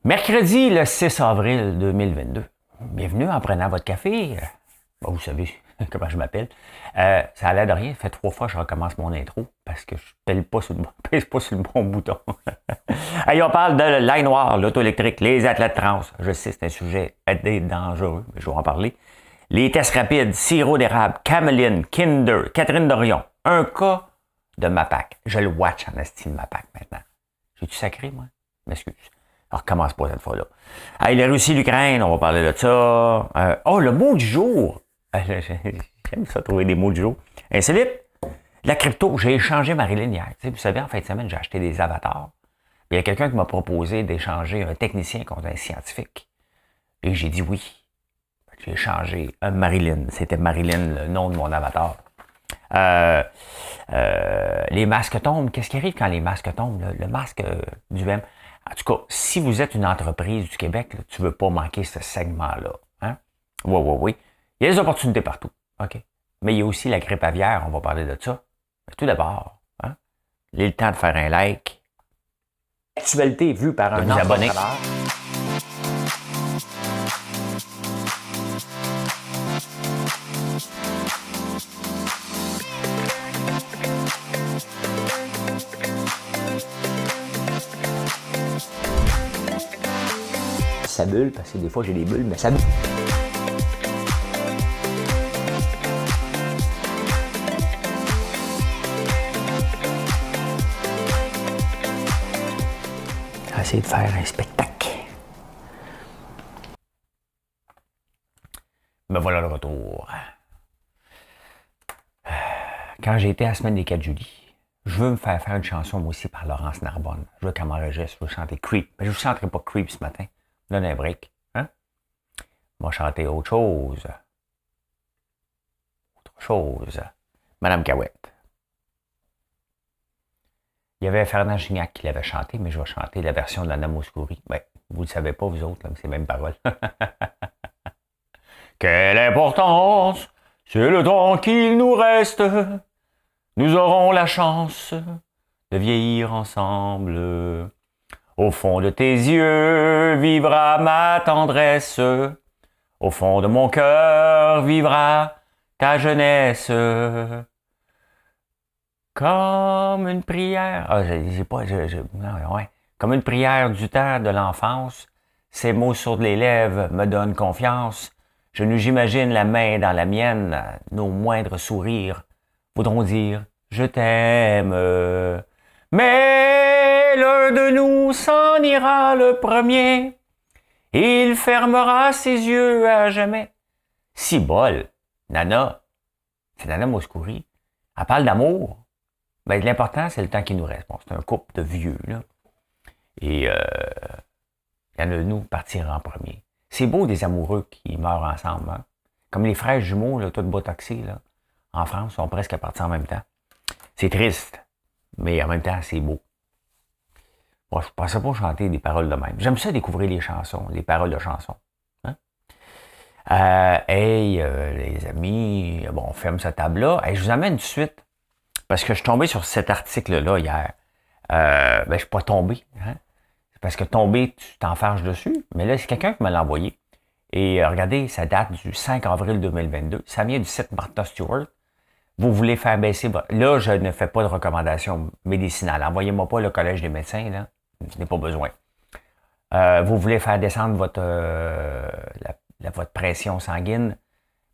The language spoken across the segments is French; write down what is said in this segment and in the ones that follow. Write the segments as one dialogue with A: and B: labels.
A: Mercredi, le 6 avril 2022. Bienvenue en prenant votre café. Bon, vous savez comment je m'appelle. Ça a l'air de rien. Ça fait 3 fois que je recommence mon intro parce que je pèse pas sur le bon bouton. Allez, on parle de l'ail noir, l'auto électrique, les athlètes trans. Je sais, c'est un sujet dangereux, mais je vais en parler. Les tests rapides, sirop d'érable, Cameline, Kinder, Catherine Dorion. Un cas de MAPAC. Je le watch en estime MAPAC maintenant. J'ai-tu sacré, moi? M'excuse. Alors, recommence pas cette fois-là. Hey, la Russie, l'Ukraine, on va parler de ça. Le mot du jour. J'aime ça, trouver des mots du jour. Insolite. La crypto, j'ai échangé Marilyn hier. Tu sais, vous savez, en fin de semaine, j'ai acheté des avatars. Il y a quelqu'un qui m'a proposé d'échanger un technicien contre un scientifique. Et j'ai dit oui. J'ai échangé Marilyn. C'était Marilyn, le nom de mon avatar. Les masques tombent. Qu'est-ce qui arrive quand les masques tombent? Le masque du M. En tout cas, si vous êtes une entreprise du Québec, là, tu ne veux pas manquer ce segment-là. Hein? Oui. Il y a des opportunités partout. OK? Mais il y a aussi la grippe aviaire, on va parler de ça. Mais tout d'abord, hein? Il est le temps de faire un like. Actualité vue par un abonné. Ça bulle, parce que des fois j'ai des bulles, mais ça bulle. Essayer de faire un spectacle. Me voilà le retour. Quand j'ai été à la semaine des 4 juillet, je veux me faire une chanson moi aussi par Laurence Narbonne. Je veux qu'elle m'enregistre, je veux chanter Creep. Mais je ne chanterai pas Creep ce matin. Donne un break. Hein? On va chanter autre chose. Madame Cahouette. Il y avait Fernand Gignac qui l'avait chanté, mais je vais chanter la version de Nana Mouskouri. Ben, vous ne le savez pas, vous autres, là, mais c'est les mêmes paroles. Quelle importance, c'est le temps qu'il nous reste. Nous aurons la chance de vieillir ensemble. Au fond de tes yeux vivra ma tendresse. Au fond de mon cœur vivra ta jeunesse. Comme une prière. Comme une prière du temps de l'enfance. Ces mots sur les lèvres me donnent confiance. Je nous j'imagine la main dans la mienne. Nos moindres sourires voudront dire je t'aime. Mais l'un de nous s'en ira le premier. Il fermera ses yeux à jamais. Si bol, Nana, c'est Nana Mouskouri. Elle parle d'amour. Ben, l'important, c'est le temps qui nous reste. Bon, c'est un couple de vieux, là. Et il y en a de nous partir en premier. C'est beau des amoureux qui meurent ensemble. Hein? Comme les frères jumeaux, là, tout botoxés, là, en France, sont presque partis en même temps. C'est triste, mais en même temps, c'est beau. Bon, je ne pensais pas chanter des paroles de même. J'aime ça découvrir les chansons, les paroles de chansons. Hein? Les amis, bon, on ferme cette table-là. Hey, je vous amène tout de suite, parce que je suis tombé sur cet article-là hier. Je suis pas tombé. Hein? C'est parce que tomber, tu t'enfarges dessus. Mais là, c'est quelqu'un qui me l'a envoyé. Et regardez, ça date du 5 avril 2022. Ça vient du site Martha Stewart. Vous voulez faire baisser... Là, je ne fais pas de recommandations médicinales. Envoyez-moi pas le collège des médecins, là. Je n'ai pas besoin. Vous voulez faire descendre votre pression sanguine.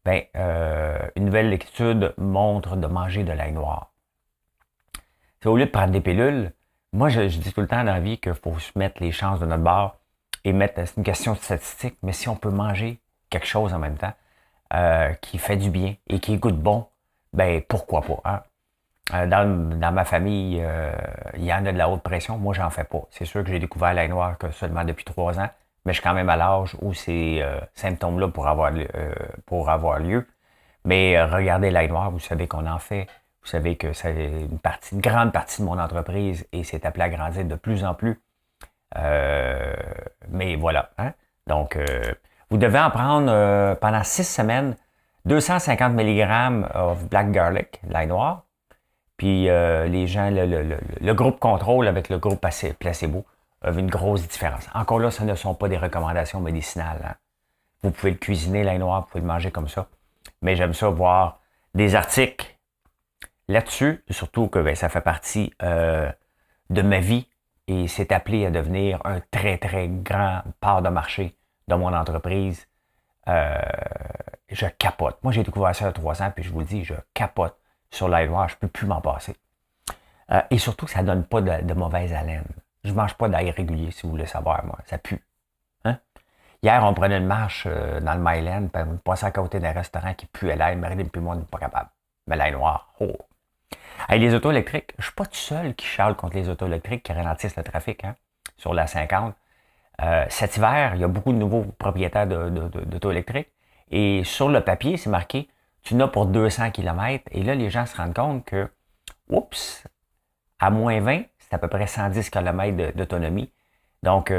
A: Une nouvelle étude montre de manger de l'ail noir. C'est au lieu de prendre des pilules, moi, je dis tout le temps dans la vie qu'il faut se mettre les chances de notre bord et c'est une question de statistique, mais si on peut manger quelque chose en même temps qui fait du bien et qui goûte bon, ben pourquoi pas. Hein? Dans ma famille, il y en a de la haute pression. Moi, j'en fais pas. C'est sûr que j'ai découvert l'ail noir que seulement depuis 3 ans, mais je suis quand même à l'âge où ces symptômes-là pour avoir lieu. Mais regardez l'ail noir, vous savez qu'on en fait. Vous savez que c'est une grande partie de mon entreprise et c'est appelé à grandir de plus en plus. Mais voilà. Hein? Donc, vous devez en prendre pendant 6 semaines 250 mg of black garlic, l'ail noir. Puis les gens, le groupe contrôle avec le groupe placebo, une grosse différence. Encore là, ce ne sont pas des recommandations médicinales. Hein. Vous pouvez le cuisiner, l'ail noir, vous pouvez le manger comme ça. Mais j'aime ça voir des articles là-dessus, surtout que ça fait partie de ma vie et c'est appelé à devenir un très, très grand part de marché de mon entreprise. Je capote. Moi, j'ai découvert ça il y a 3 ans, puis je vous le dis, je capote sur l'ail noir, je ne peux plus m'en passer. Et surtout, ça ne donne pas de mauvaise haleine. Je ne mange pas d'ail régulier, si vous voulez savoir, moi. Ça pue. Hein? Hier, on prenait une marche dans le Myland, puis on passait à côté d'un restaurant qui puait l'ail. Marilyn puis moi, on n'est pas capable. Mais l'ail noir, oh! Hey, les autos électriques, je ne suis pas tout seul qui charle contre les autos électriques qui ralentissent le trafic hein, sur la 50. Cet hiver, il y a beaucoup de nouveaux propriétaires d'auto électriques. Et sur le papier, c'est marqué, tu n'as pour 200 km. Et là, les gens se rendent compte que, oups, à moins 20, c'est à peu près 110 km d'autonomie. Donc,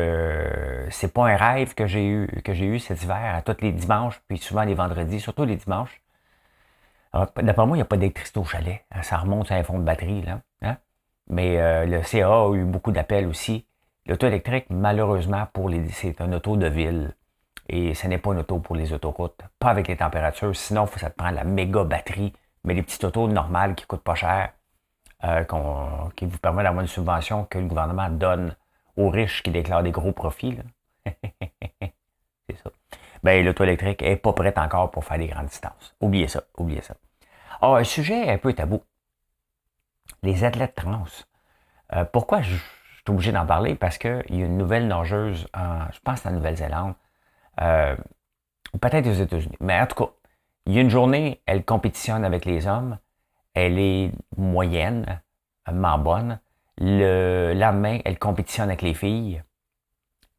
A: c'est pas un rêve que j'ai eu cet hiver, à tous les dimanches, puis souvent les vendredis, surtout les dimanches. D'après moi, il n'y a pas d'électricité au chalet. Ça remonte sur un fond de batterie. Là, hein? Mais le CA a eu beaucoup d'appels aussi. L'auto électrique, malheureusement, c'est un auto de ville. Et ce n'est pas une auto pour les autoroutes. Pas avec les températures. Sinon, ça te prend la méga batterie. Mais les petites autos normales qui ne coûtent pas cher, qui vous permettent d'avoir une subvention que le gouvernement donne aux riches qui déclarent des gros profits. Là. C'est ça. Ben, l'auto électrique n'est pas prête encore pour faire des grandes distances. Oubliez ça, oubliez ça. Ah, un sujet un peu tabou. Les athlètes trans. Pourquoi je suis obligé d'en parler? Parce qu'il y a une nouvelle nageuse, je pense en Nouvelle-Zélande, ou peut-être aux États-Unis. Mais en tout cas, il y a une journée, elle compétitionne avec les hommes. Elle est moyenne, bonne. Le lendemain, elle compétitionne avec les filles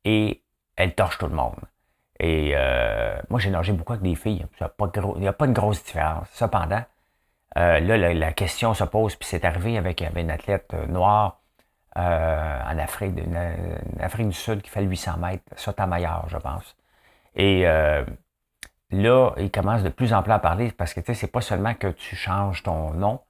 A: et elle torche tout le monde. Et moi, j'ai nagé beaucoup avec des filles. Il n'y a pas de grosse différence. Cependant, là, la question se pose, puis c'est arrivé avec une athlète noire en Afrique du Sud qui fait 800 mètres, Sotomayor, je pense. Et là, il commence de plus en plus à parler parce que tu sais, c'est pas seulement que tu changes ton nom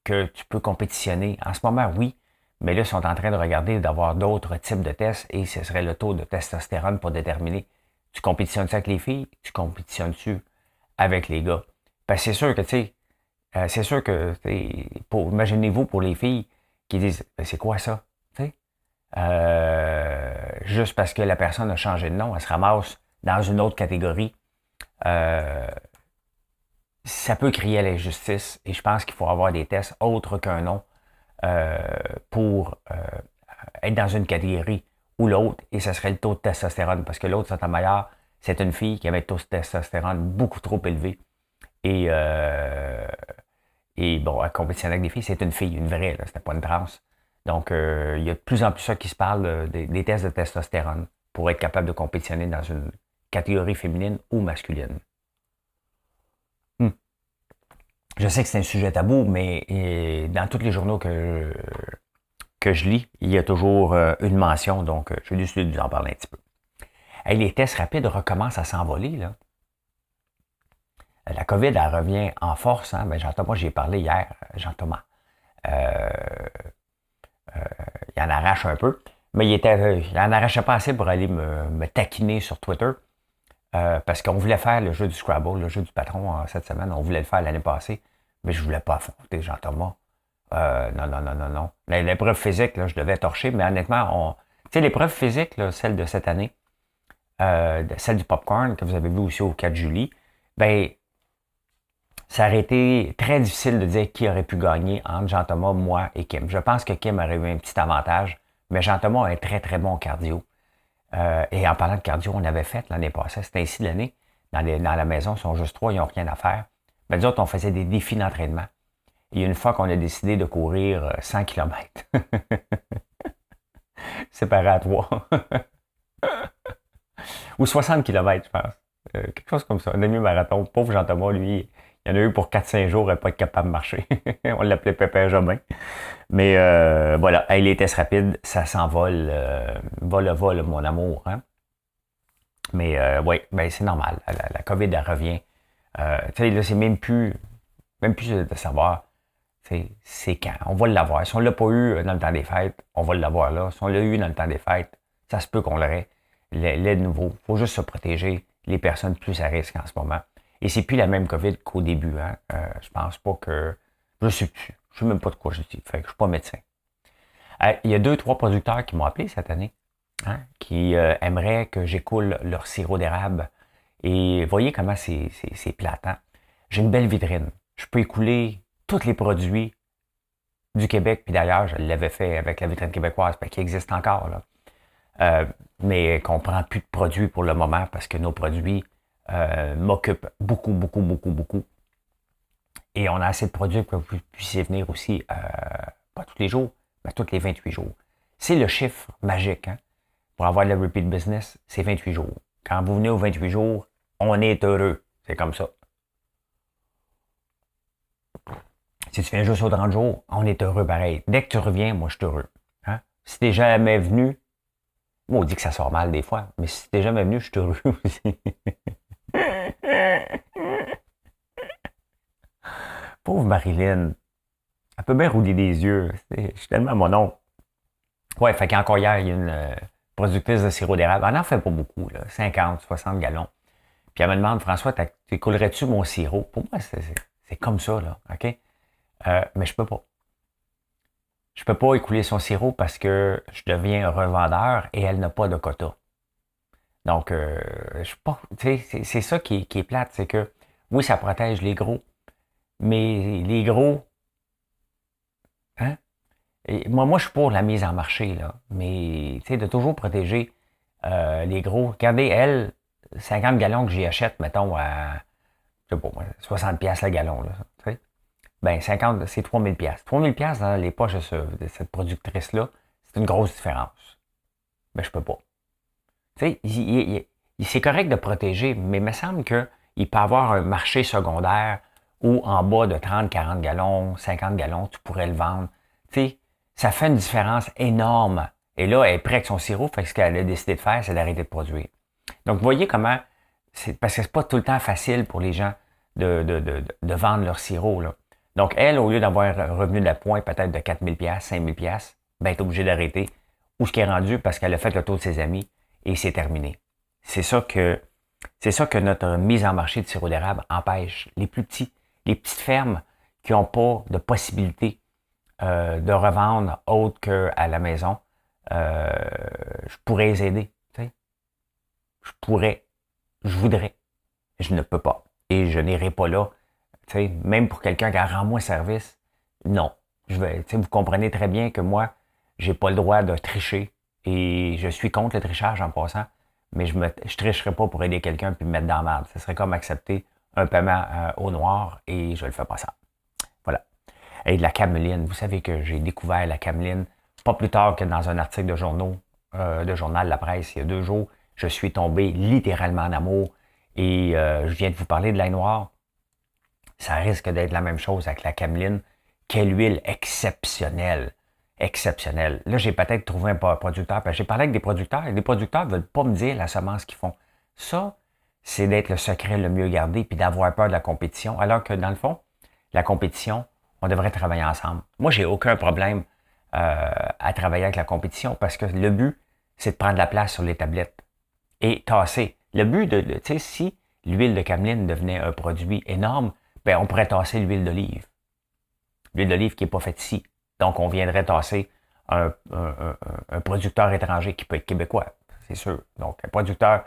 A: que tu peux compétitionner. En ce moment, oui, mais là, ils sont en train de regarder d'avoir d'autres types de tests et ce serait le taux de testostérone pour déterminer tu compétitionnes-tu avec les filles, tu compétitionnes-tu avec les gars. Parce que c'est sûr que, tu sais, imaginez-vous pour les filles qui disent, c'est quoi ça? Tu sais? Juste parce que la personne a changé de nom, elle se ramasse dans une autre catégorie. Ça peut crier à l'injustice et je pense qu'il faut avoir des tests autres qu'un nom pour être dans une catégorie ou l'autre et ce serait le taux de testostérone parce que l'autre, Sotomayor, c'est une fille qui avait un taux de testostérone beaucoup trop élevé et bon, elle compétitionne avec des filles, c'est une fille, une vraie, là, c'était pas une trans. Donc, il y a de plus en plus ça qui se parle des tests de testostérone pour être capable de compétitionner dans une catégorie féminine ou masculine. Je sais que c'est un sujet tabou, mais dans tous les journaux que je lis, il y a toujours une mention, donc je vais décider de vous en parler un petit peu. Hey, les tests rapides recommencent à s'envoler, là. La COVID, elle revient en force. Hein? Ben, Jean-Thomas, j'y ai parlé hier, Jean-Thomas. Il en arrache un peu, mais il en arrachait pas assez pour aller me taquiner sur Twitter. Parce qu'on voulait faire le jeu du Scrabble, le jeu du patron cette semaine. On voulait le faire l'année passée, mais je voulais pas affronter Jean-Thomas. Non. L'épreuve physique, là, je devais torcher, mais honnêtement, tu sais, l'épreuve physique, là, celle de cette année, celle du popcorn que vous avez vu aussi au 4 juillet, ben, ça aurait été très difficile de dire qui aurait pu gagner entre Jean-Thomas, moi et Kim. Je pense que Kim aurait eu un petit avantage, mais Jean-Thomas a un très, très bon cardio. Et en parlant de cardio, on avait fait l'année passée, c'était ainsi l'année, dans la maison, ils sont juste 3, ils n'ont rien à faire. Mais nous autres, on faisait des défis d'entraînement. Et une fois qu'on a décidé de courir 100 km, séparé à 3, ou 60 km, je pense. Quelque chose comme ça, un demi-marathon. Pauvre Jean-Thomas, lui, il y en a eu pour 4-5 jours, il n'a pas être capable de marcher. On l'appelait Pépin Jobin. Mais voilà, hey, les tests rapides, ça s'envole. Vol, mon amour. Hein? Mais oui, ben, c'est normal. La COVID, elle revient. Tu sais, là, c'est même plus de savoir C'est quand? On va l'avoir. Si on ne l'a pas eu dans le temps des fêtes, on va l'avoir là. Si on l'a eu dans le temps des fêtes, ça se peut qu'on l'aurait. Les nouveaux. Il faut juste se protéger les personnes plus à risque en ce moment. Et c'est plus la même COVID qu'au début. Hein? Je pense pas que... Je sais plus. Je sais même pas de quoi je dis. Fait que je suis pas médecin. Il y a 2-3 producteurs qui m'ont appelé cette année, hein, qui aimeraient que j'écoule leur sirop d'érable. Et voyez comment c'est plate. Hein? J'ai une belle vitrine. Je peux écouler tous les produits du Québec, puis d'ailleurs, je l'avais fait avec la vitrine québécoise, qui existe encore, là. Mais qu'on prend plus de produits pour le moment parce que nos produits m'occupent beaucoup, beaucoup, beaucoup, beaucoup. Et on a assez de produits pour que vous puissiez venir aussi, pas tous les jours, mais tous les 28 jours. C'est le chiffre magique, hein? Pour avoir le repeat business, c'est 28 jours. Quand vous venez aux 28 jours, on est heureux. C'est comme ça. Si tu viens juste aux 30 jours, on est heureux pareil. Dès que tu reviens, moi, je suis heureux. Hein? Si t'es jamais venu, moi, on dit que ça sort mal des fois, mais si t'es jamais venu, je suis heureux aussi. Pauvre Marilyn. Elle peut bien rouler des yeux. Je suis tellement mon oncle. Ouais, fait qu'encore hier, il y a une productrice de sirop d'érable. Elle n'en fait pas beaucoup, là, 50, 60 gallons. Puis elle me demande, François, t'écoulerais-tu mon sirop? Pour moi, c'est comme ça, là, OK? Mais je peux pas. Je peux pas écouler son sirop parce que je deviens un revendeur et elle n'a pas de quota. Donc, je suis pas. Tu sais, c'est ça qui est plate, c'est que oui, ça protège les gros, mais les gros, hein? Et moi, je suis pour la mise en marché, là. Mais, tu sais, de toujours protéger les gros. Regardez, elle, 50 gallons que j'y achète, mettons, à, je sais pas, 60 piastres le gallon, là. Tu sais? Ben, 50, c'est 3000 piastres. 3000 piastres dans les poches de cette productrice-là, c'est une grosse différence. Ben, je peux pas. Tu sais, c'est correct de protéger, mais il me semble qu'il peut y avoir un marché secondaire où en bas de 30, 40 gallons, 50 gallons, tu pourrais le vendre. Tu sais, ça fait une différence énorme. Et là, elle est prête avec son sirop, fait que ce qu'elle a décidé de faire, c'est d'arrêter de produire. Donc, vous voyez comment, parce que c'est pas tout le temps facile pour les gens de vendre leur sirop, là. Donc, elle, au lieu d'avoir un revenu d'appoint peut-être de 4000 pièces, 5000 pièces, ben, elle est obligée d'arrêter. Où ce qui est rendu parce qu'elle a fait le tour de ses amis et c'est terminé. C'est ça que notre mise en marché de sirop d'érable empêche. Les plus petits, les petites fermes qui n'ont pas de possibilité de revendre autre qu'à la maison, je pourrais les aider. Tu sais. Je pourrais, je voudrais, je ne peux pas. Et je n'irai pas là. Tu sais, même pour quelqu'un qui a rend-moi service, non. Tu sais, vous comprenez très bien que moi, j'ai pas le droit de tricher. Et je suis contre le trichage en passant, mais je tricherai pas pour aider quelqu'un puis me mettre dans la merde. Ce serait comme accepter un paiement au noir et je le fais pas ça. Voilà. Et de la cameline. Vous savez que j'ai découvert la cameline pas plus tard que dans un article de journal La Presse il y a 2 jours. Je suis tombé littéralement en amour et je viens de vous parler de l'ail noir. Ça risque d'être la même chose avec la cameline. Quelle huile exceptionnelle. Exceptionnelle. Là, j'ai peut-être trouvé un producteur. J'ai parlé avec des producteurs et les producteurs ne veulent pas me dire la semence qu'ils font. Ça, c'est d'être le secret le mieux gardé puis d'avoir peur de la compétition. Alors que dans le fond, la compétition, on devrait travailler ensemble. Moi, j'ai aucun problème à travailler avec la compétition parce que le but, c'est de prendre la place sur les tablettes et tasser. Le but tu sais, si l'huile de cameline devenait un produit énorme, ben on pourrait tasser l'huile d'olive. L'huile d'olive qui n'est pas faite ici. Donc, on viendrait tasser un producteur étranger qui peut être québécois, c'est sûr. Donc, un producteur,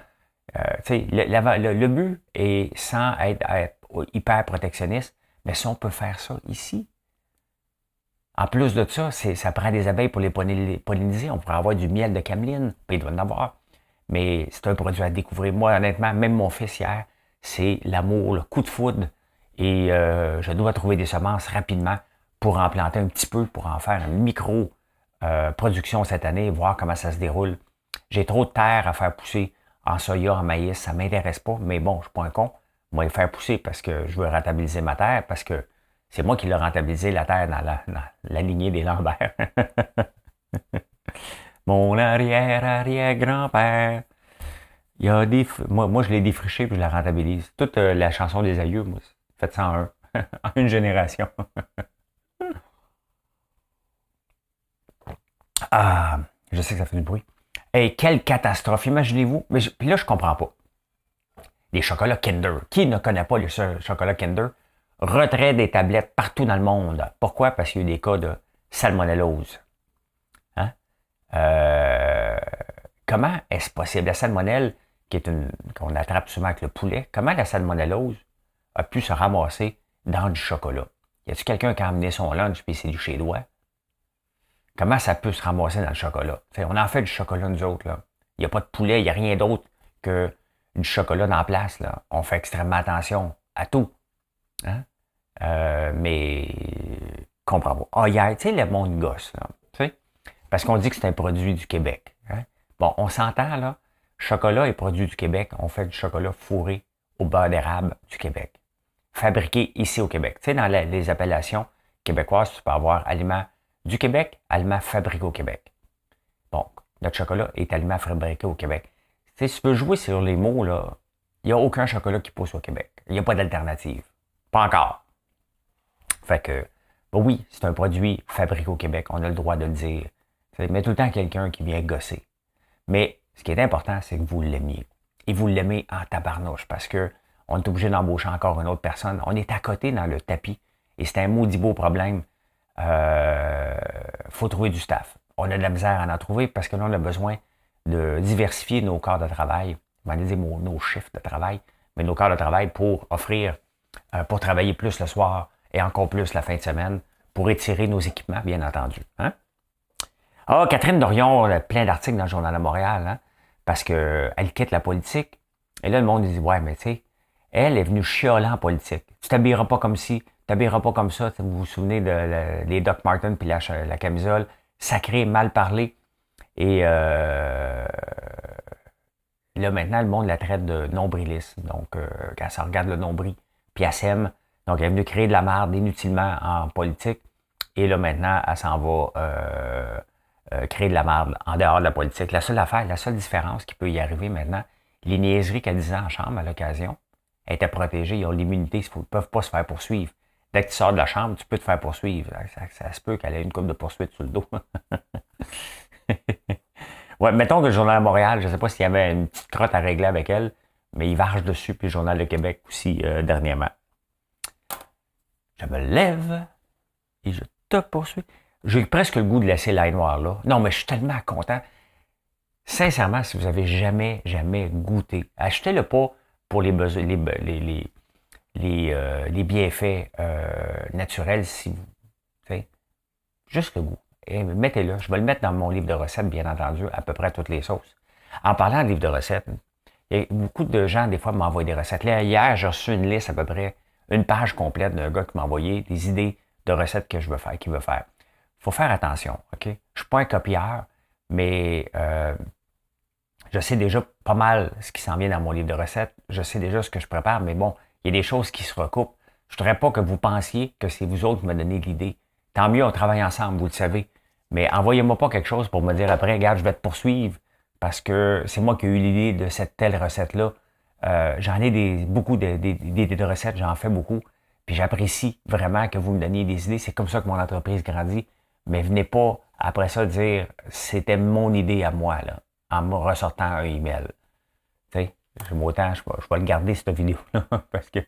A: tu sais, le but est sans être hyper protectionniste, mais si on peut faire ça ici, en plus de ça, ça prend des abeilles pour les polliniser. On pourrait avoir du miel de cameline, puis il doit en avoir. Mais c'est un produit à découvrir. Moi, honnêtement, même mon fils hier, c'est l'amour, le coup de foudre. Et je dois trouver des semences rapidement pour en planter un petit peu, pour en faire une micro-production cette année, voir comment ça se déroule. J'ai trop de terre à faire pousser en soya, en maïs, ça ne m'intéresse pas, mais bon, je ne suis pas un con. Moi, le faire pousser parce que je veux rentabiliser ma terre, parce que c'est moi qui l'ai rentabilisé, la terre, dans la lignée des Lambert. Mon arrière-arrière-grand-père. Il y a moi, je l'ai défriché puis je la rentabilise. Toute la chanson des aïeux, moi, faites ça en une génération. Ah, je sais que ça fait du bruit. Et quelle catastrophe, imaginez-vous. Puis là, je comprends pas. Les chocolats Kinder. Qui ne connaît pas les chocolats Kinder? Retrait des tablettes partout dans le monde. Pourquoi? Parce qu'il y a eu des cas de salmonellose. Hein? Comment est-ce possible? La salmonelle, qu'on attrape souvent avec le poulet, comment la salmonellose a pu se ramasser dans du chocolat? Y a-t-il quelqu'un qui a amené son lunch et c'est du chez doigt? Comment ça peut se ramasser dans le chocolat? T'sais, on en fait du chocolat, nous autres. Là. Il n'y a pas de poulet, il n'y a rien d'autre que du chocolat dans la place. Là. On fait extrêmement attention à tout. Hein? Mais, comprends pas. Ah, hier, tu sais, le monde gosse, là. Tu sais? Parce qu'on dit que c'est un produit du Québec. Hein? Bon, on s'entend, là. Chocolat est produit du Québec. On fait du chocolat fourré au beurre d'érable du Québec. Fabriqué ici au Québec. Tu sais, dans les appellations québécoises, tu peux avoir aliments du Québec, aliments fabriqués au Québec. Bon, notre chocolat est aliment fabriqué au Québec. Tu sais, si tu peux jouer sur les mots, là, il n'y a aucun chocolat qui pousse au Québec. Il n'y a pas d'alternative. Pas encore. Fait que, ben oui, c'est un produit fabriqué au Québec, on a le droit de le dire. Mais tout le temps quelqu'un qui vient gosser. Mais ce qui est important, c'est que vous l'aimiez. Et vous l'aimez en tabarnouche parce que on est obligé d'embaucher encore une autre personne. On est à côté dans le tapis. Et c'est un maudit beau problème. Faut trouver du staff. On a de la misère à en trouver parce que là, on a besoin de diversifier nos corps de travail. On va dire nos chiffres de travail, mais nos corps de travail pour offrir, pour travailler plus le soir et encore plus la fin de semaine, pour étirer nos équipements, bien entendu. Hein? Ah, Catherine Dorion, plein d'articles dans le Journal de Montréal, hein, parce qu'elle quitte la politique. Et là, le monde dit, ouais, mais tu sais, elle est venue chioler en politique. Tu t'habilleras pas comme ci, tu t'habilleras pas comme ça. Vous vous souvenez des Doc Martens puis la camisole, sacré, mal parlé. Et là, maintenant, le monde la traite de nombriliste. Donc, quand ça regarde le nombril, puis elle s'aime. Donc, elle est venue créer de la merde inutilement en politique. Et là, maintenant, elle s'en va créer de la merde en dehors de la politique. La seule affaire, la seule différence qui peut y arriver maintenant, les niaiseries qu'elle disait en chambre à l'occasion, étaient protégées, ils ont l'immunité, ils ne peuvent pas se faire poursuivre. Dès que tu sors de la chambre, tu peux te faire poursuivre. Ça se peut qu'elle ait une coupe de poursuite sur le dos. Ouais, mettons que le Journal de Montréal, je ne sais pas s'il y avait une petite crotte à régler avec elle, mais il varge dessus, puis le Journal de Québec aussi, dernièrement. Je me lève et je te poursuis. J'ai presque le goût de laisser l'ail noir là. Non, mais je suis tellement content. Sincèrement, si vous avez jamais goûté, achetez-le pas pour les besoins, les bienfaits naturels, si vous, juste le goût. Et mettez-le. Je vais le mettre dans mon livre de recettes, bien entendu, à peu près toutes les sauces. En parlant de livre de recettes, il y a beaucoup de gens, des fois, m'envoient des recettes. Là, hier, j'ai reçu une liste à peu près, une page complète d'un gars qui m'a envoyé des idées de recettes que je veux faire, qu'il veut faire. Il faut faire attention, OK? Je ne suis pas un copieur, mais je sais déjà pas mal ce qui s'en vient dans mon livre de recettes. Je sais déjà ce que je prépare, mais bon, il y a des choses qui se recoupent. Je ne voudrais pas que vous pensiez que c'est vous autres qui me donnez l'idée. Tant mieux, on travaille ensemble, vous le savez. Mais envoyez-moi pas quelque chose pour me dire après, regarde, je vais te poursuivre parce que c'est moi qui ai eu l'idée de cette telle recette-là. J'en ai beaucoup d'idées de recettes, j'en fais beaucoup. Puis j'apprécie vraiment que vous me donniez des idées. C'est comme ça que mon entreprise grandit. Mais venez pas après ça dire c'était mon idée à moi, là, en me ressortant un email. Tu sais, je vais le garder cette vidéo-là parce que.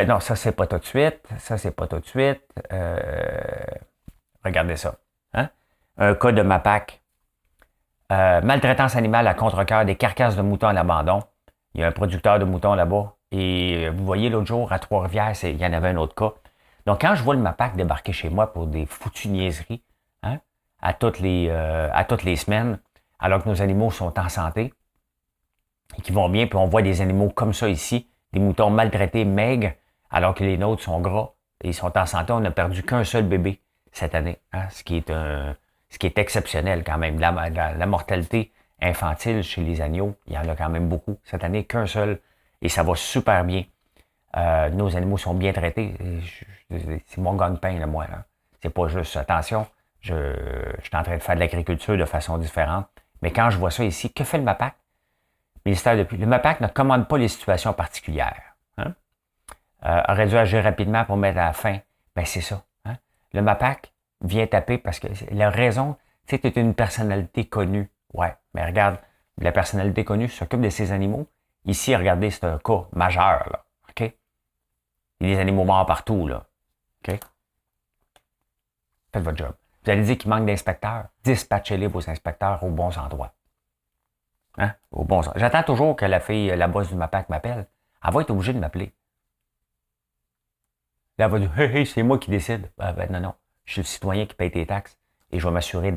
A: Non, ça c'est pas tout de suite. Ça c'est pas tout de suite. Regardez ça. Hein? Un cas de MAPAC. Maltraitance animale à contre-cœur des carcasses de moutons à l'abandon. Il y a un producteur de moutons là-bas. Et vous voyez, l'autre jour, à Trois-Rivières, il y en avait un autre cas. Donc, quand je vois le MAPAC débarquer chez moi pour des foutues niaiseries, hein, à toutes les semaines, alors que nos animaux sont en santé et qui vont bien, puis on voit des animaux comme ça ici, des moutons maltraités, maigres, alors que les nôtres sont gras et ils sont en santé. On n'a perdu qu'un seul bébé cette année, hein, ce qui est exceptionnel quand même. La mortalité infantile chez les agneaux, il y en a quand même beaucoup. Cette année, qu'un seul, et ça va super bien. Nos animaux sont bien traités. C'est mon gagne-pain, là, moi. Là. C'est pas juste, attention, je suis en train de faire de l'agriculture de façon différente. Mais quand je vois ça ici, que fait le MAPAC? Le MAPAC ne commande pas les situations particulières. Hein? Aurait dû agir rapidement pour mettre à la fin. Ben, c'est ça. Hein? Le MAPAC vient taper parce que la raison, tu Tu sais, tu es une personnalité connue. Ouais, mais regarde, la personnalité connue s'occupe de ses animaux. Ici, regardez, c'est un cas majeur, là. OK? Il y a des animaux morts partout, là. OK? Faites votre job. Vous allez dire qu'il manque d'inspecteurs. Dispatchez-les, vos inspecteurs, aux bons endroits. Hein? Aux bons endroits. J'attends toujours que la fille, la boss du MAPAC m'appelle. Elle va être obligée de m'appeler. Là, elle va dire, hey, c'est moi qui décide. Ben, non. Je suis le citoyen qui paye tes taxes et je vais m'assurer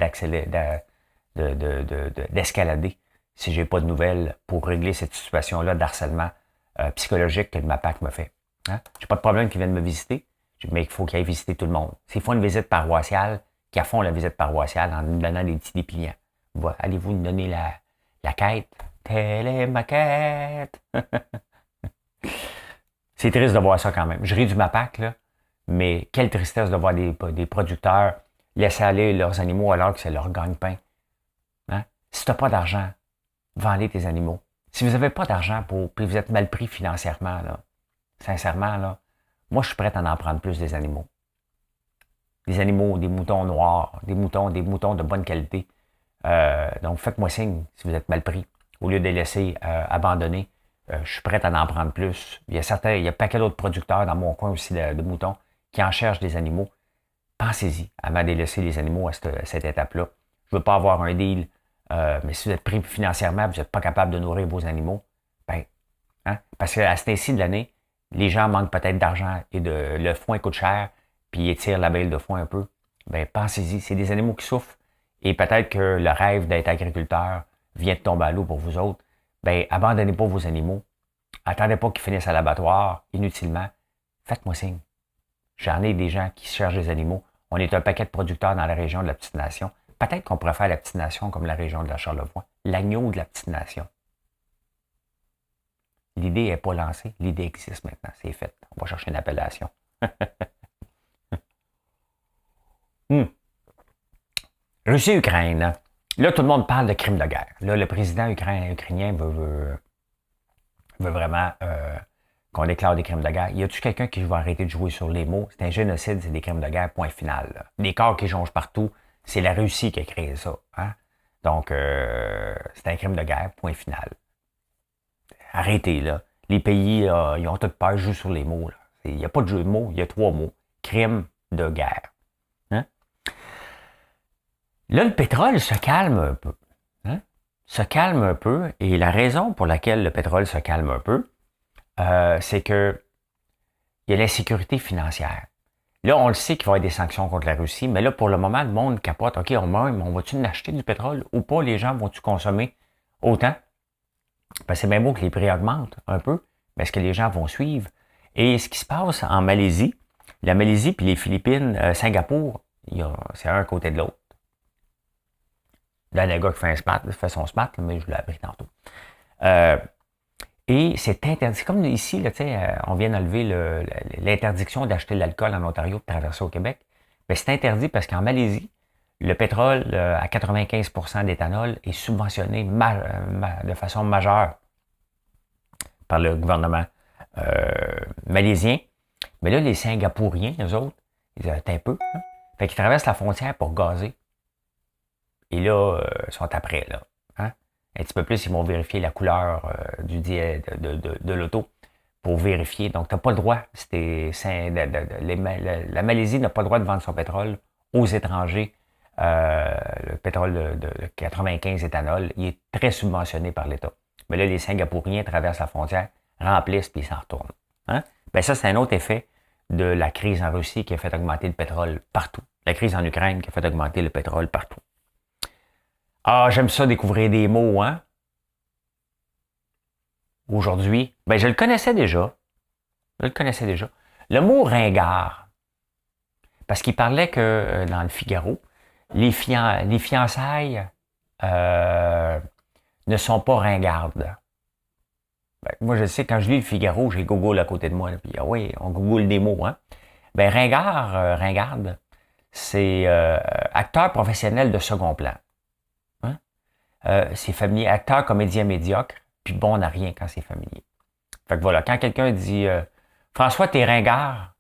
A: d'escalader si j'ai pas de nouvelles pour régler cette situation-là d'harcèlement psychologique que le MAPAC me fait. Hein? J'ai pas de problème qu'ils viennent me visiter, mais il faut qu'ils aillent visiter tout le monde. S'ils font une visite paroissiale, qu'ils font la visite paroissiale en nous donnant des petits dépliants. Allez-vous nous donner la quête? Telle est ma quête! C'est triste de voir ça quand même. Je ris du MAPAC, là, mais quelle tristesse de voir des producteurs laisser aller leurs animaux alors que c'est leur gagne-pain. Hein? Si tu n'as pas d'argent, vendez tes animaux. Si vous n'avez pas d'argent puis vous êtes mal pris financièrement, là, sincèrement, là, moi, je suis prêt à en prendre plus des animaux. Des animaux, des moutons noirs, des moutons de bonne qualité. Donc, faites-moi signe si vous êtes mal pris. Au lieu de les laisser abandonner, je suis prêt à en prendre plus. Il y a un paquet d'autres producteurs dans mon coin aussi de moutons qui en cherchent des animaux. Pensez-y avant de laisser les animaux à cette étape-là. Je ne veux pas avoir un deal, mais si vous êtes pris financièrement, vous n'êtes pas capable de nourrir vos animaux, ben, hein? Parce qu'à ce temps-ci de l'année, les gens manquent peut-être d'argent et le foin coûte cher, puis ils étirent la belle de foin un peu. Ben, pensez-y, c'est des animaux qui souffrent. Et peut-être que le rêve d'être agriculteur vient de tomber à l'eau pour vous autres. Ben, abandonnez pas vos animaux. Attendez pas qu'ils finissent à l'abattoir inutilement. Faites-moi signe. J'en ai des gens qui cherchent des animaux. On est un paquet de producteurs dans la région de la Petite Nation. Peut-être qu'on pourrait faire la Petite Nation comme la région de la Charlevoix. L'agneau de la Petite Nation. L'idée n'est pas lancée. L'idée existe maintenant. C'est fait. On va chercher une appellation. Russie-Ukraine. Là, tout le monde parle de crime de guerre. Là, le président ukrainien veut vraiment qu'on déclare des crimes de guerre. Y a-t-il quelqu'un qui va arrêter de jouer sur les mots? C'est un génocide, c'est des crimes de guerre, point final. Là. Les corps qui jonchent partout, c'est la Russie qui a créé ça. Hein? Donc, c'est un crime de guerre, point final. Arrêtez, là. Les pays, ils ont toute peur, jouent sur les mots. Il n'y a pas de jeu de mots, il y a 3 mots. Crime de guerre. Hein? Là, le pétrole se calme un peu. Hein? Se calme un peu, et la raison pour laquelle le pétrole se calme un peu, c'est que il y a l'insécurité financière. Là, on le sait qu'il va y avoir des sanctions contre la Russie, mais là, pour le moment, le monde capote. OK, on va-tu acheter du pétrole ou pas? Les gens vont-tu consommer autant? Ben, c'est bien beau que les prix augmentent un peu, mais est-ce que les gens vont suivre? Et ce qui se passe en Malaisie, la Malaisie puis les Philippines, Singapour, c'est un à côté de l'autre. Là, le gars qui fait son smart, mais je l'ai appris tantôt. Et c'est interdit. C'est comme ici, là, on vient d'enlever l'interdiction d'acheter de l'alcool en Ontario, de traverser au Québec. Mais c'est interdit parce qu'en Malaisie, le pétrole à 95% d'éthanol est subventionné de façon majeure par le gouvernement malaisien. Mais là, les Singapouriens, eux autres, ils disent un peu. Hein? Fait qu'ils traversent la frontière pour gazer. Et là, ils sont après, là. Hein? Un petit peu plus, ils vont vérifier la couleur de l'auto pour vérifier. Donc, tu n'as pas le droit. La Malaisie n'a pas le droit de vendre son pétrole aux étrangers. Le pétrole de 95 éthanol, il est très subventionné par l'État. Mais là, les Singapouriens traversent la frontière, remplissent, puis ils s'en retournent. Hein? Ben ça, c'est un autre effet de la crise en Russie qui a fait augmenter le pétrole partout. La crise en Ukraine qui a fait augmenter le pétrole partout. Ah, j'aime ça découvrir des mots, hein? Aujourd'hui, ben je le connaissais déjà. Le mot ringard. Parce qu'il parlait que dans le Figaro, les fiançailles ne sont pas ringardes. Ben, moi, je sais, quand je lis le Figaro, j'ai Google à côté de moi. Puis, ah oui, on Google des mots, hein? Ben, ringarde, c'est acteur professionnel de second plan. C'est familier, acteur, comédien médiocre, puis bon à rien quand c'est familier. Fait que voilà, quand quelqu'un dit François, t'es ringard,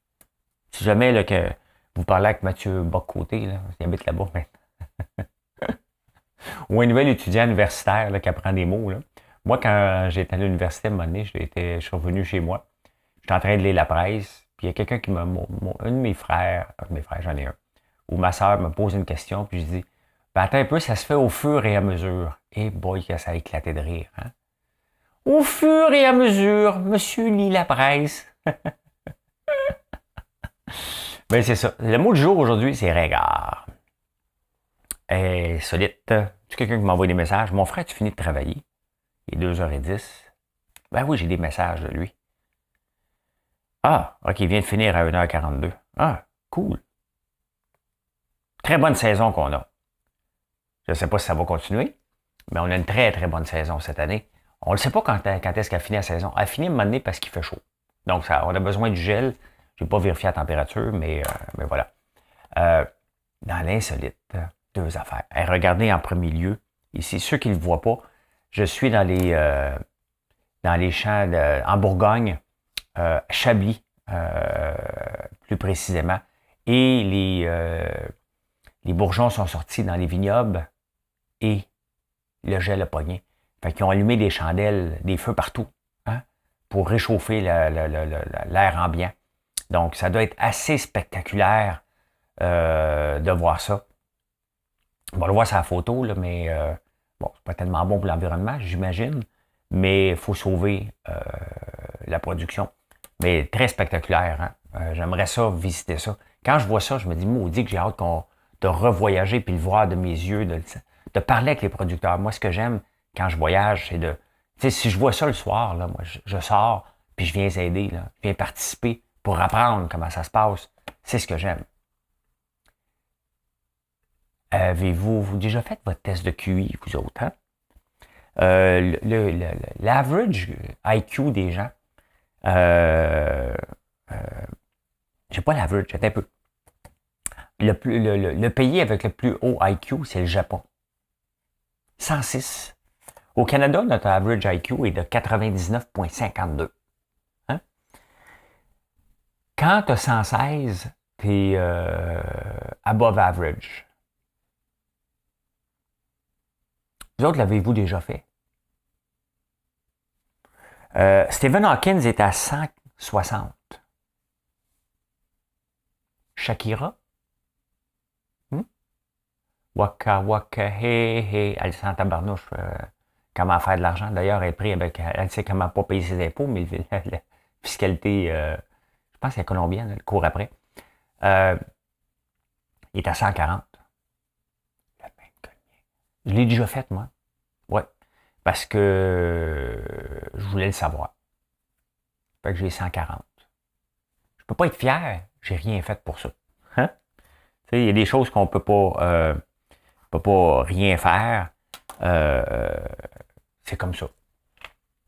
A: si jamais là, que vous parlez avec Mathieu Bock-Côté, là, il habite là-bas, mais Ou un nouvel étudiant universitaire là, qui apprend des mots. Là. Moi, quand j'étais à l'université, à un moment donné, je suis revenu chez moi. J'étais en train de lire la presse. Puis il y a quelqu'un qui un de mes frères, j'en ai un, ou ma soeur me pose une question, puis je dis, ben attends un peu, ça se fait au fur et à mesure. Et boy, que ça a éclaté de rire. Hein? Au fur et à mesure, monsieur lit la presse. Ben c'est ça. Le mot du jour aujourd'hui, c'est regard. Solide. Tu quelqu'un qui m'envoie des messages. Mon frère, tu finis de travailler. Il est 2h10. Ben oui, j'ai des messages de lui. Ah, ok, il vient de finir à 1h42. Ah, cool. Très bonne saison qu'on a. Je ne sais pas si ça va continuer, mais on a une très, très bonne saison cette année. On ne sait pas quand est-ce qu'elle finit la saison. Elle finit à un moment donné parce qu'il fait chaud. Donc, on a besoin du gel. Je n'ai pas vérifié la température, mais voilà. Dans l'insolite, deux affaires. Regardez en premier lieu, ici, ceux qui ne le voient pas, je suis dans les champs en Bourgogne, Chablis, plus précisément, et les bourgeons sont sortis dans les vignobles et le gel a pogné. Fait qu'ils ont allumé des chandelles, des feux partout, hein, pour réchauffer l'air ambiant. Donc, ça doit être assez spectaculaire de voir ça. On va le voir sur la photo, là, mais bon, c'est pas tellement bon pour l'environnement, j'imagine, mais il faut sauver la production. Mais très spectaculaire, hein? J'aimerais ça, visiter ça. Quand je vois ça, je me dis, maudit que j'ai hâte de revoyager puis le voir de mes yeux, de parler avec les producteurs. Moi, ce que j'aime quand je voyage, c'est de... Tu sais, si je vois ça le soir, là, moi, je sors puis je viens aider, là, je viens participer pour apprendre comment ça se passe. C'est ce que j'aime. Avez-vous déjà fait votre test de QI, vous autres? Hein? L'average IQ des gens, j'ai pas l'average, j'ai un peu. Le pays avec le plus haut IQ, c'est le Japon. 106. Au Canada, notre average IQ est de 99,52. Hein? Quand tu as 116, tu es above average. Vous autres, l'avez-vous déjà fait? Stephen Hawking était à 160. Shakira? Waka waka hey hey. Elle sent tabarnouche comment faire de l'argent. D'ailleurs, elle est prise avec. Elle sait comment pas payer ses impôts, mais la fiscalité, je pense qu'elle est colombienne, elle court après. Il est à 140. Le même que le mien. Je l'ai déjà fait, moi. Ouais. Parce que je voulais le savoir. Fait que j'ai 140. Je peux pas être fier, j'ai rien fait pour ça. Hein? Tu sais, il y a des choses qu'on peut pas rien faire. C'est comme ça.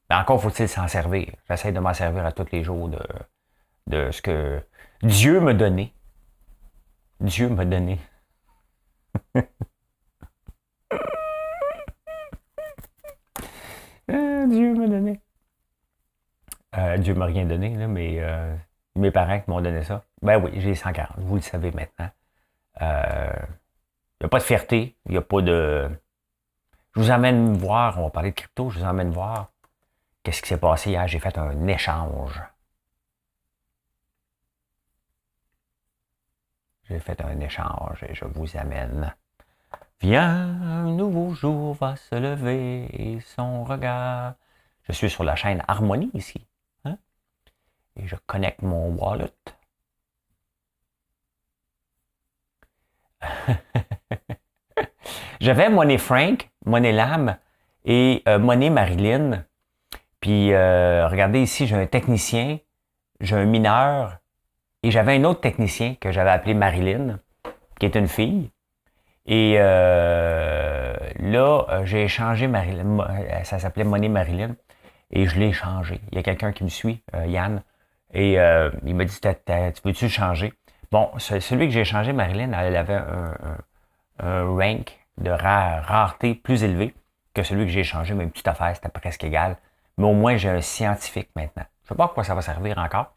A: Mais encore faut-il s'en servir. J'essaie de m'en servir à tous les jours de ce que Dieu m'a donné. Dieu m'a donné. Dieu m'a donné. Dieu m'a rien donné, là, mais mes parents qui m'ont donné ça. Ben oui, j'ai 140. Vous le savez maintenant. Il n'y a pas de fierté. Il n'y a pas de... Je vous emmène voir, on va parler de crypto, je vous emmène voir qu'est-ce qui s'est passé hier. J'ai fait un échange. J'ai fait un échange et je vous amène. Viens, un nouveau jour va se lever et son regard. Je suis sur la chaîne Harmonie ici. Hein? Et je connecte mon wallet. J'avais Money Frank, Money Lam et Money Marilyn. Puis, regardez ici, j'ai un technicien, j'ai un mineur et j'avais un autre technicien que j'avais appelé Marilyn, qui est une fille. Et là, j'ai échangé Marilyn, ça s'appelait Money Marilyn, et je l'ai échangé. Il y a quelqu'un qui me suit, Yann, et il m'a dit, tu veux-tu changer? Bon, celui que j'ai échangé, Marilyn, elle avait un rank de rareté plus élevé que celui que j'ai échangé, mais une petite affaire, c'était presque égal. Mais au moins, j'ai un scientifique maintenant. Je ne sais pas à quoi ça va servir encore.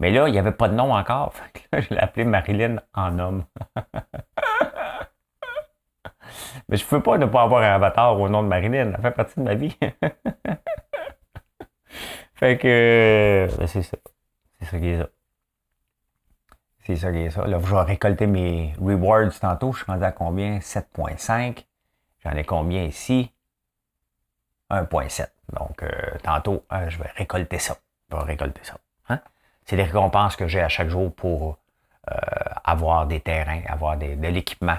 A: Mais là, il n'y avait pas de nom encore. Fait que là, je l'ai appelé Marilyn en homme. Mais je ne peux pas ne pas avoir un avatar au nom de Marilyn. Elle fait partie de ma vie. Fait que, ben, c'est ça. C'est ça qui est ça. C'est ça qui est ça. Là, je vais récolter mes rewards tantôt. Je suis rendu à combien? 7,5. J'en ai combien ici? 1,7. Donc, tantôt, je vais récolter ça. Je vais récolter ça. Hein? C'est les récompenses que j'ai à chaque jour pour avoir des terrains, avoir de l'équipement.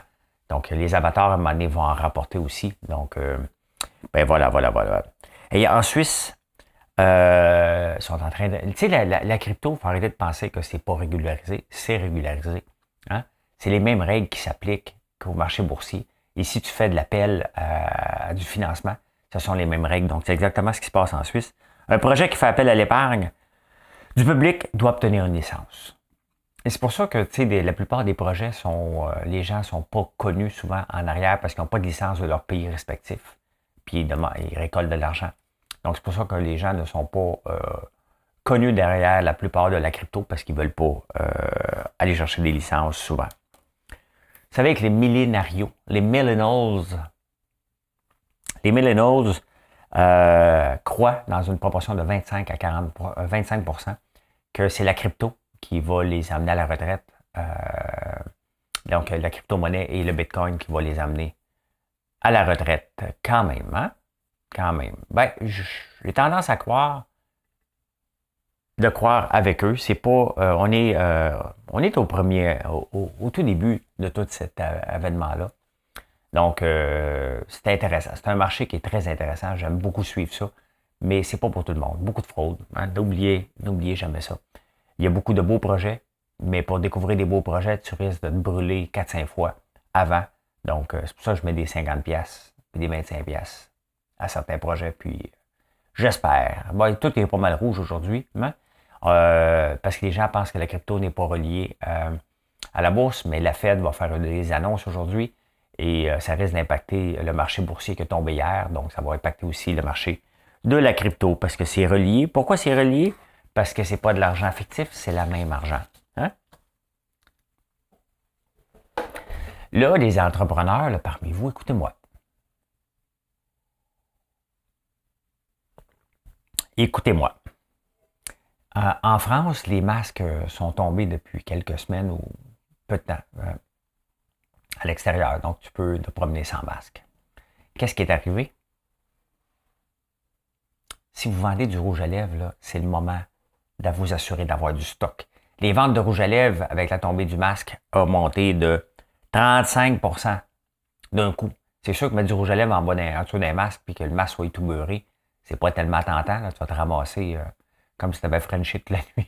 A: Donc, les avatars, à un moment donné, vont en rapporter aussi. Donc, ben voilà. Et en Suisse, sont en train de... Tu sais, la crypto, il faut arrêter de penser que c'est pas régularisé. C'est régularisé. Hein? C'est les mêmes règles qui s'appliquent qu'au marché boursier. Et si tu fais de l'appel à du financement, ce sont les mêmes règles. Donc, c'est exactement ce qui se passe en Suisse. Un projet qui fait appel à l'épargne du public doit obtenir une licence. Et c'est pour ça que, tu sais, la plupart des projets sont... les gens sont pas connus souvent en arrière parce qu'ils n'ont pas de licence de leur pays respectif. Puis, ils récoltent de l'argent. Donc, c'est pour ça que les gens ne sont pas connus derrière la plupart de la crypto parce qu'ils ne veulent pas aller chercher des licences souvent. Vous savez que les millénarios, les millennials croient dans une proportion de 25 à 25% que c'est la crypto qui va les amener à la retraite. Donc, la crypto-monnaie et le Bitcoin qui va les amener à la retraite. Quand même, hein? Quand même. Ben, j'ai tendance à croire avec eux. C'est pas, on est au premier, au tout début de tout cet événement-là. Donc, c'est intéressant. C'est un marché qui est très intéressant. J'aime beaucoup suivre ça. Mais c'est pas pour tout le monde. Beaucoup de fraude. Hein? N'oubliez jamais ça. Il y a beaucoup de beaux projets, mais pour découvrir des beaux projets, tu risques de te brûler 4-5 fois avant. Donc, c'est pour ça que je mets des 50$ puis des 25$ à certains projets, puis j'espère. Bon, tout est pas mal rouge aujourd'hui, hein? Parce que les gens pensent que la crypto n'est pas reliée à la bourse, mais la Fed va faire des annonces aujourd'hui et ça risque d'impacter le marché boursier qui est tombé hier, donc ça va impacter aussi le marché de la crypto parce que c'est relié. Pourquoi c'est relié? Parce que c'est pas de l'argent fictif, c'est la même argent. Hein? Là, les entrepreneurs, là, parmi vous, écoutez-moi. Écoutez-moi. En France, les masques sont tombés depuis quelques semaines ou peu de temps à l'extérieur. Donc, tu peux te promener sans masque. Qu'est-ce qui est arrivé? Si vous vendez du rouge à lèvres, là, c'est le moment de vous assurer d'avoir du stock. Les ventes de rouge à lèvres avec la tombée du masque ont monté de 35% d'un coup. C'est sûr que mettre du rouge à lèvres en dessous d'un masque puis que le masque soit tout beurré, c'est pas tellement tentant. Là. Tu vas te ramasser comme si tu avais Frenché toute la nuit.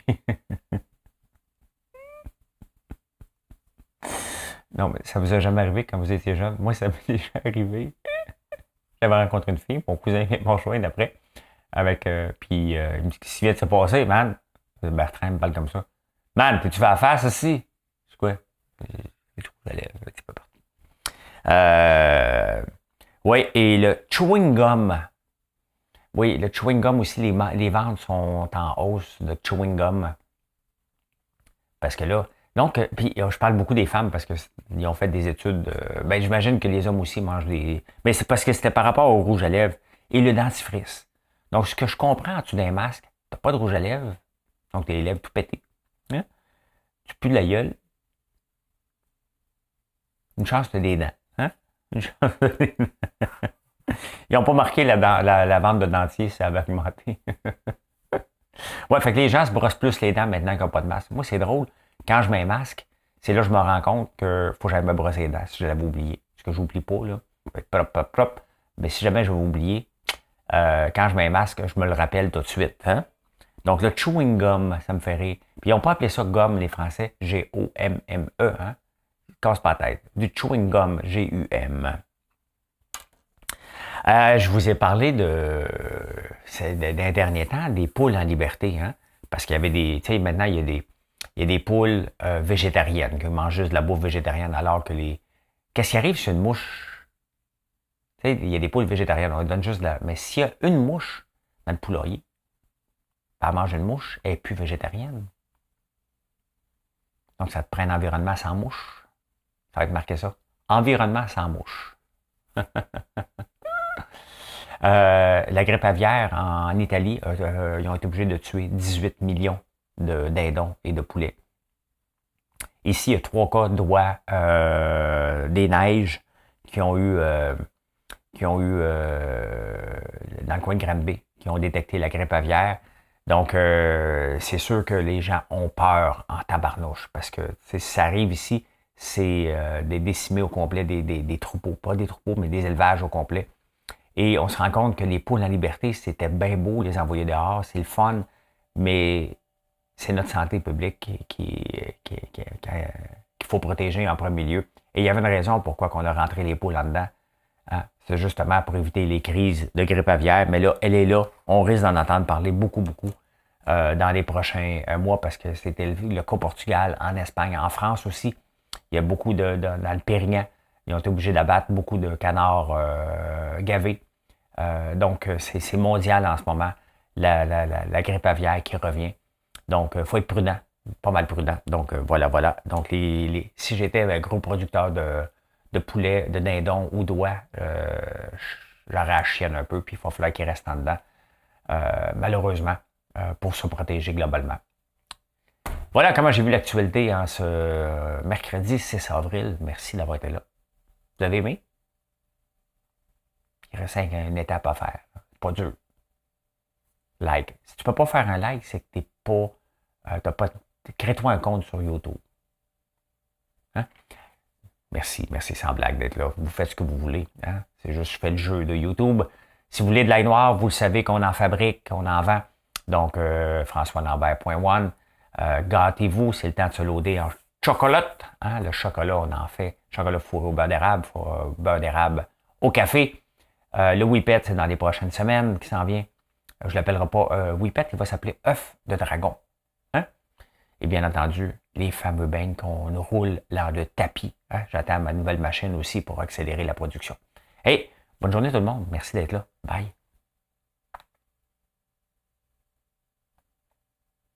A: Non, mais ça vous a jamais arrivé quand vous étiez jeune? Moi, ça m'est déjà arrivé. J'avais rencontré une fille, mon cousin vient me rejoindre après. Puis il me dit, qu'est-ce qui vient de se passer, man? Bertrand me parle comme ça. Man, tu fais la face aussi? C'est quoi? Je trouve la lèvre un petit peu partout. Oui, et le chewing gum. Oui, le chewing gum aussi, les ventes sont en hausse de chewing gum. Parce que là, donc, puis je parle beaucoup des femmes parce qu'ils ont fait des études. Ben, j'imagine que les hommes aussi mangent des. Mais c'est parce que c'était par rapport au rouge à lèvres et le dentifrice. Donc, ce que je comprends en dessous d'un masque, t'as pas de rouge à lèvres, donc tes lèvres tout pétées. Hein? Tu pues de la gueule. Une chance que t'as des dents. Hein? Une chance que t'as des dents. Ils n'ont pas marqué la vente de dentier, ça avait augmenté. Ouais, fait que les gens se brossent plus les dents maintenant qu'ils n'ont pas de masque. Moi, c'est drôle. Quand je mets un masque, c'est là que je me rends compte qu'il faut que j'aille me brosser les dents si je l'avais oublié. Ce que j'oublie pas, là. Propre. Mais si jamais je vais oublier, quand je mets un masque, je me le rappelle tout de suite. Hein? Donc, le chewing gum, ça me fait rire. Puis, ils n'ont pas appelé ça gomme, les Français. G-O-M-M-E. Hein? Casse pas la tête. Du chewing gum, G-U-M. Je vous ai parlé d'un dernier temps, des poules en liberté. Hein? Parce qu'il y avait des... Tu sais, maintenant, il y a des poules végétariennes qui mangent juste de la bouffe végétarienne alors que les... Qu'est-ce qui arrive sur une mouche? Tu sais, il y a des poules végétariennes, on leur donne juste de la... Mais s'il y a une mouche dans le poulailler, elle mange une mouche, elle n'est plus végétarienne. Donc, ça te prend un environnement sans mouche. Ça va être marqué ça. Environnement sans mouche. La grippe aviaire en Italie, ils ont été obligés de tuer 18 millions de dindons et de poulets. Ici, il y a 3 cas d'oies des neiges qui ont eu dans le coin de Granby, qui ont détecté la grippe aviaire. Donc, c'est sûr que les gens ont peur en tabarnouche parce que si ça arrive ici, c'est des décimés au complet des troupeaux. Pas des troupeaux, mais des élevages au complet. Et on se rend compte que les poules en liberté, c'était bien beau les envoyer dehors, c'est le fun, mais c'est notre santé publique qu'il faut protéger en premier lieu. Et il y avait une raison pourquoi on a rentré les poules là-dedans. Hein? C'est justement pour éviter les crises de grippe aviaire. Mais là, elle est là. On risque d'en entendre parler beaucoup dans les prochains mois parce que c'était le cas au Portugal, en Espagne, en France aussi. Il y a beaucoup dans le Pérignan. Ils ont été obligés d'abattre beaucoup de canards gavés. Donc, c'est mondial en ce moment, la grippe aviaire qui revient. Donc, il faut être prudent, pas mal prudent. Donc, voilà. Donc, si j'étais un gros producteur de poulet, de dindon ou d'oies, j'aurais à chienne un peu, puis il va falloir qu'il reste en dedans, malheureusement, pour se protéger globalement. Voilà comment j'ai vu l'actualité en ce mercredi 6 avril. Merci d'avoir été là. Vous avez aimé? Il reste une étape à faire. C'est pas dur. Like. Si tu peux pas faire un like, c'est que t'es pas. Crée-toi un compte sur YouTube. Hein? Merci, sans blague d'être là. Vous faites ce que vous voulez. Hein? C'est juste, je fais le jeu de YouTube. Si vous voulez de l'ail noir, vous le savez qu'on en fabrique, qu'on en vend. Donc, françoislambert.one. Gâtez-vous, c'est le temps de se loader en chocolat. Hein? Le chocolat, on en fait. Chocolat fourré au beurre d'érable au café. Le Whippet, c'est dans les prochaines semaines qui s'en vient. Je ne l'appellerai pas Whippet, il va s'appeler œuf de dragon. Hein? Et bien entendu, les fameux beignes qu'on nous roule lors de tapis. Hein? J'attends ma nouvelle machine aussi pour accélérer la production. Hey, bonne journée tout le monde. Merci d'être là. Bye.